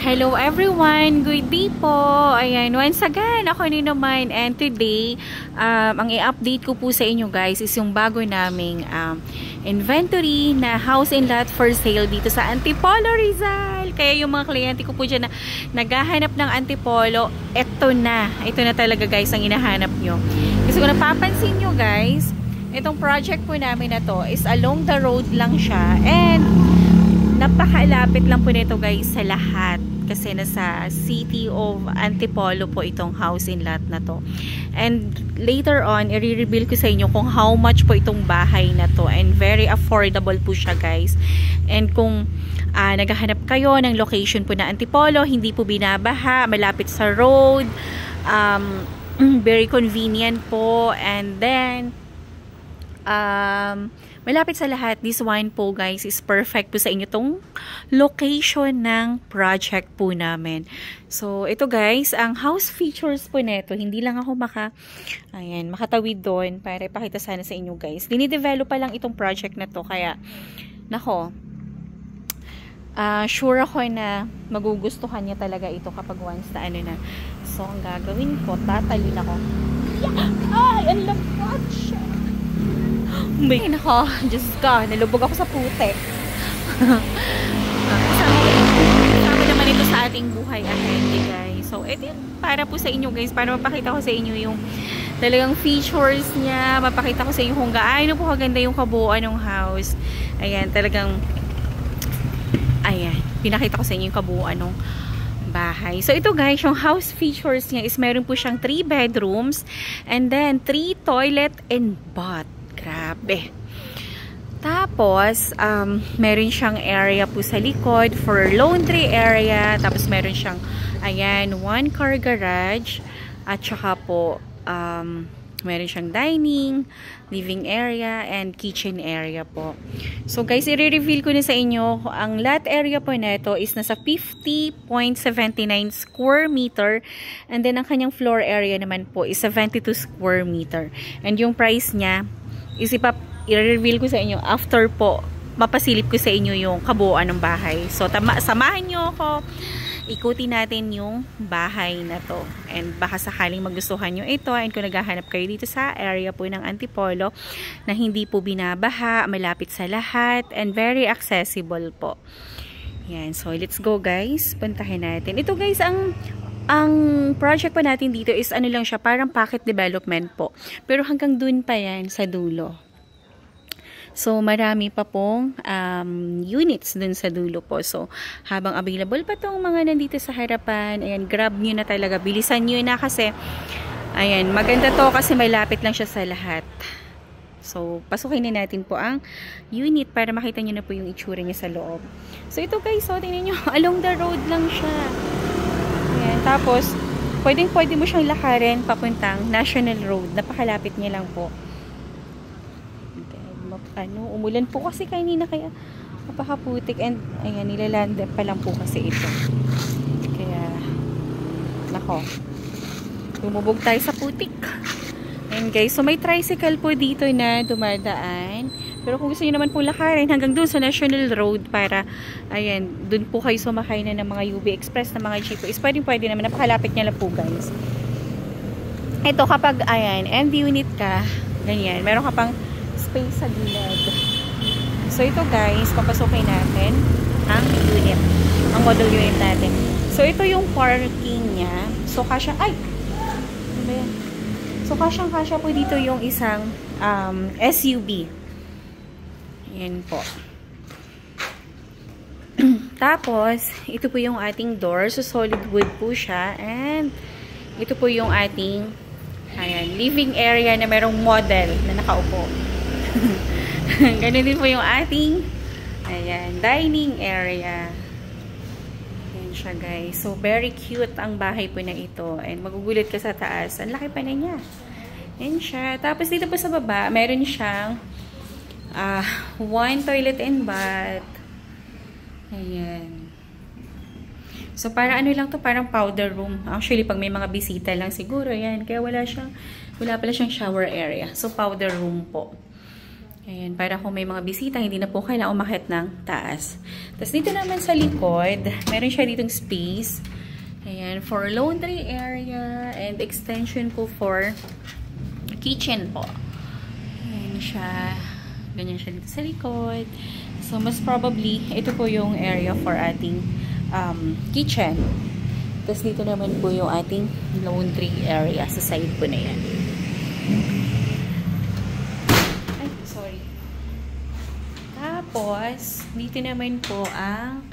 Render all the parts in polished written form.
Hello everyone! Good day po! Ayan, once again, ako ni naman, and today, ang i-update ko po sa inyo guys is yung bago naming inventory na house and lot for sale dito sa Antipolo, Rizal. Kaya yung mga kliyente ko po dyan na naghahanap ng Antipolo, ito na talaga guys ang hinahanap nyo. Kasi kung napapansin nyo guys, itong project po namin na to is along the road lang siya, and napakalapit lang po nito guys sa lahat. Kasi nasa city of Antipolo po itong house and lot na to. And later on, i-reveal ko sa inyo kung how much po itong bahay na to. And very affordable po siya guys. And kung naghahanap kayo ng location po na Antipolo, hindi po binabaha, malapit sa road, very convenient po. And then, malapit sa lahat, this one po guys is perfect po sa inyo tong location ng project po namin. So, ito guys, ang house features po neto, hindi lang ako makatawid doon para ipakita sana sa inyo guys. Dinidevelop pa lang itong project na to, kaya nako, sure ako na magugustuhan niya talaga ito kapag once na na. So, ang gagawin ko, tatalin ako. Ay, ang lapat siya. Ay, nako, Diyos ka, nalubog ako sa putek. Kasama naman ito sa ating buhay ahead, guys. So, ito yun para po sa inyo, guys. Para mapakita ko sa inyo yung talagang features niya. Mapakita ko sa inyo kung gaano po kaganda yung kabuuan ng house. Ayan, talagang pinakita ko sa inyo yung kabuuan ng bahay. So, ito guys, yung house features niya is meron po siyang 3 bedrooms and then 3 toilet and bath. Grabe. Tapos, meron siyang area po sa likod for laundry area. Tapos, meron siyang, 1 car garage. At saka po, meron siyang dining, living area, and kitchen area po. So, guys, i-reveal ko na sa inyo, ang lot area po neto is nasa 50.79 square meter. And then, ang kanyang floor area naman po is 72 square meter. And yung price niya, i-reveal ko sa inyo after po mapasilip ko sa inyo yung kabuuan ng bahay. So, samahan nyo ako, ikutin natin yung bahay na to. And baka sakaling magustuhan nyo ito, and kung naghahanap kayo dito sa area po ng Antipolo na hindi po binabaha, malapit sa lahat, and very accessible po. Yan. So, let's go guys. Puntahin natin. Ito guys, ang project pa natin dito is ano lang siya, parang pocket development po. Pero hanggang dun pa yan sa dulo. So, marami pa pong units dun sa dulo po. So, habang available pa tong mga nandito sa harapan, ayan, grab nyo na talaga. Bilisan nyo na kasi, ayan, maganda to kasi malapit lang siya sa lahat. So, pasukin na natin po ang unit para makita nyo na po yung itsura niya sa loob. So, ito guys, so, tingnan nyo, along the road lang siya. Ayan, tapos, pwede mo siyang lakarin papuntang National Road. Napakalapit niya lang po. Okay, umulan po kasi kanina kaya napakaputik, and ayan, nilalanda pa lang po kasi ito. Kaya, nako, lumubog tayo sa putik. Ayan guys, so may tricycle po dito na dumadaan. Pero kung gusto niyo naman po lakarin hanggang doon sa National Road para, ayan, doon po kayo sumakay na ng mga UB Express, na mga jeep, is pwede naman, napakalapit niya lang po guys. Ito kapag, ayan, empty unit ka, ganyan, meron ka pang space sa gilid. So ito guys, papasukin natin ang unit, ang model unit natin. So ito yung parking niya. So kasya, ano ba yan? So kasyang-kasya po dito yung isang SUV. Yan po. Tapos, ito po yung ating door. So, solid wood po siya. And, ito po yung ating living area na merong model na nakaupo. Ganun din po yung ating dining area. Yan siya guys. So, very cute ang bahay po na ito. And, magugulat ka sa taas. Ang laki pa na niya. Yan siya. Tapos, dito po sa baba, meron siyang 1 toilet and bath. Ayan. So, para ano lang to, parang powder room. Actually, pag may mga bisita lang siguro, yan. Kaya wala pala siyang shower area. So, powder room po. Ayan, para kung may mga bisita, hindi na po kailangan umakyat ng taas. Tapos dito naman sa likod, meron siya ditong space. Ayan, for laundry area and extension po for kitchen po. Ayan siya. Ganyan siya dito sa likod. So, most probably, ito po yung area for ating kitchen. Tapos dito naman po yung ating laundry area sa side po na yan. Tapos, dito naman po ang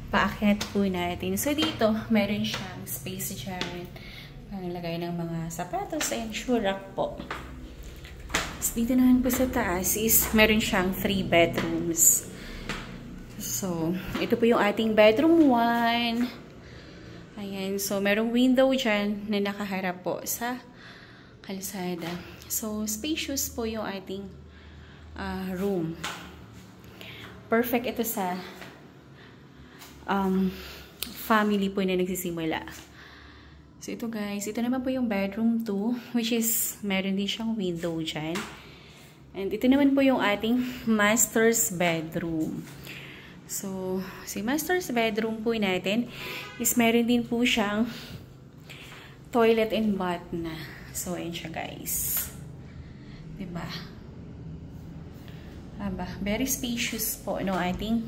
paakyat po natin. So, dito, meron siyang space dyan. Pangalagay ng mga sapatos and shoe rack po. Tapos, dito naman po sa taas is meron siyang 3 bedrooms. So, ito po yung ating bedroom 1. Ayan. So, merong window dyan na nakaharap po sa kalsada. So, spacious po yung ating room. Perfect ito sa family po na nagsisimula. So, ito guys. Ito naman po yung bedroom 2, which is, meron din siyang window dyan. And ito naman po yung ating master's bedroom. So, si master's bedroom po natin is meron din po siyang toilet and bath na. So, ayan siya guys. Diba? Aba, very spacious po no ating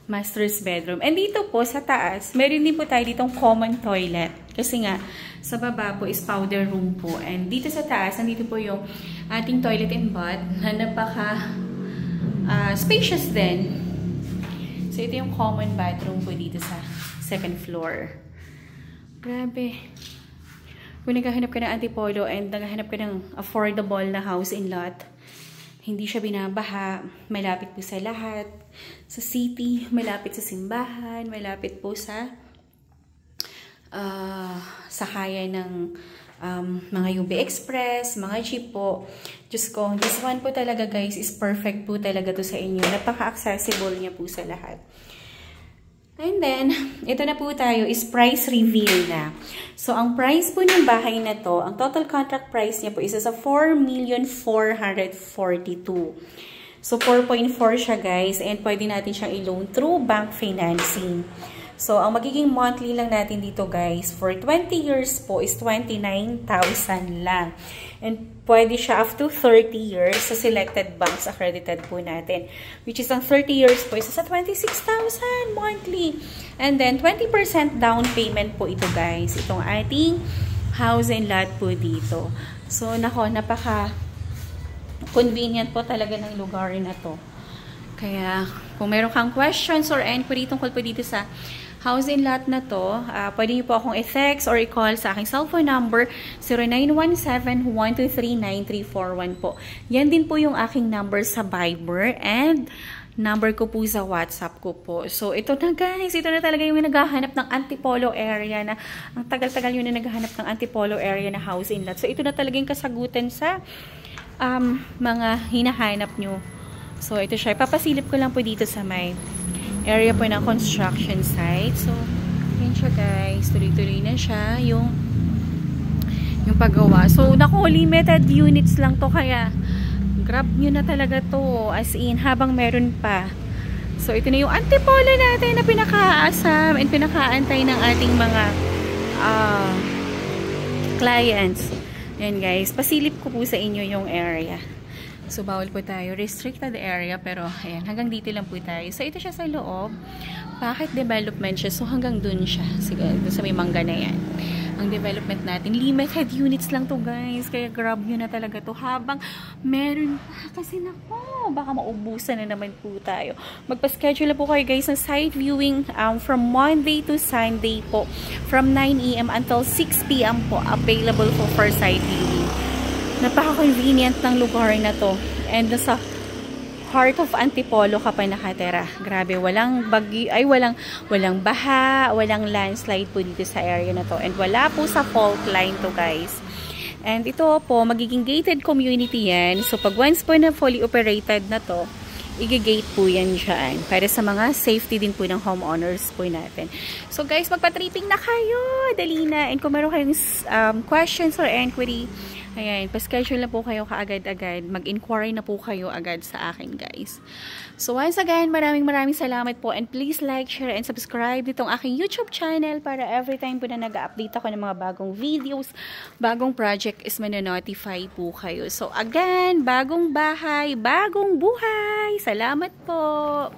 master's bedroom. And dito po sa taas, meron din po tayo ditong common toilet. Kasi nga, sa baba po is powder room po. And dito sa taas, nandito po yung ating toilet and bath na napaka spacious din. So, ito yung common bathroom po dito sa second floor. Grabe. Kung naghahanap ka ng antipolo and naghahanap ka ng affordable na house and lot, hindi siya binabaha, malapit po sa lahat, sa city, malapit sa simbahan, malapit po sa sakaya ng mga UB Express, mga jeep po. Diyos ko, this one po talaga guys is perfect po talaga to sa inyo. Napaka-accessible niya po sa lahat. And then, ito na po tayo is price reveal na. So, ang price po ng bahay na to, ang total contract price niya po is sa 4,442,000. So, 4.4 siya guys. And pwede natin siyang i-loan through bank financing. So, ang magiging monthly lang natin dito guys, for 20 years po is 29,000 lang. And pwede siya up to 30 years sa selected banks accredited po natin. Which is ang 30 years po is sa 26,000 monthly. And then 20% down payment po ito guys. Itong ating house and lot po dito. So, nako, napaka convenient po talaga ng lugar na to. Kaya, kung meron kang questions or inquiry tungkol po dito sa house and lot na to, pwede niyo po akong i-text or i-call sa aking cellphone number 0917-123-9341 po. Yan din po yung aking number sa Viber and number ko po sa WhatsApp ko po. So, ito na guys. Ito na talaga yung naghahanap ng Antipolo area na ang tagal-tagal yun na naghahanap ng Antipolo area na house and lot. So, ito na talaga yung kasagutan sa mga hinahanap nyo. So, ito siya. Ipapasilip ko lang po dito sa may area po ng construction site. So, yun siya guys. Tuloy-tuloy na siya yung paggawa. So, naku, limited units lang to. Kaya, grab nyo na talaga to. As in, habang meron pa. So, ito na yung Antipolo natin na pinakaasam and pinakaantay ng ating mga clients. Yan guys. Pasilip ko po sa inyo yung area. So, bawal po tayo. Restricted area. Pero, ayan. Hanggang dito lang po tayo. So, ito siya sa loob. Bakit development siya? So, hanggang dun siya. Sige, dun sa may mangga na yan. Ang development natin. Limited units lang to guys. Kaya, grab nyo na talaga to. Habang meron pa. Kasi nako, baka maubusan na naman po tayo. Magpa-schedule po kayo guys ng site viewing from Monday to Sunday po. From 9 AM until 6 PM po. Available po for site viewing. Napaka-convenient ng lugar na to. And sa heart of Antipolo ka pa nakatira. Grabe, walang bagyo, ay walang baha, walang landslide po dito sa area na to. And wala po sa fault line to guys. And ito po, magiging gated community yan. So pag once po na fully operated na to, i-gate po yan dyan. Para sa mga safety din po ng homeowners po natin. So guys, magpa-tripping na kayo. Dali na. And kung meron kayong questions or inquiry, Ayan, pa-schedule na po kayo kaagad-agad. Mag-inquiry na po kayo agad sa akin, guys. So, once again, maraming salamat po. And please like, share, and subscribe ditong aking YouTube channel para every time po na nag-update ako ng mga bagong videos, bagong project is mananotify po kayo. So, again, bagong bahay, bagong buhay. Salamat po!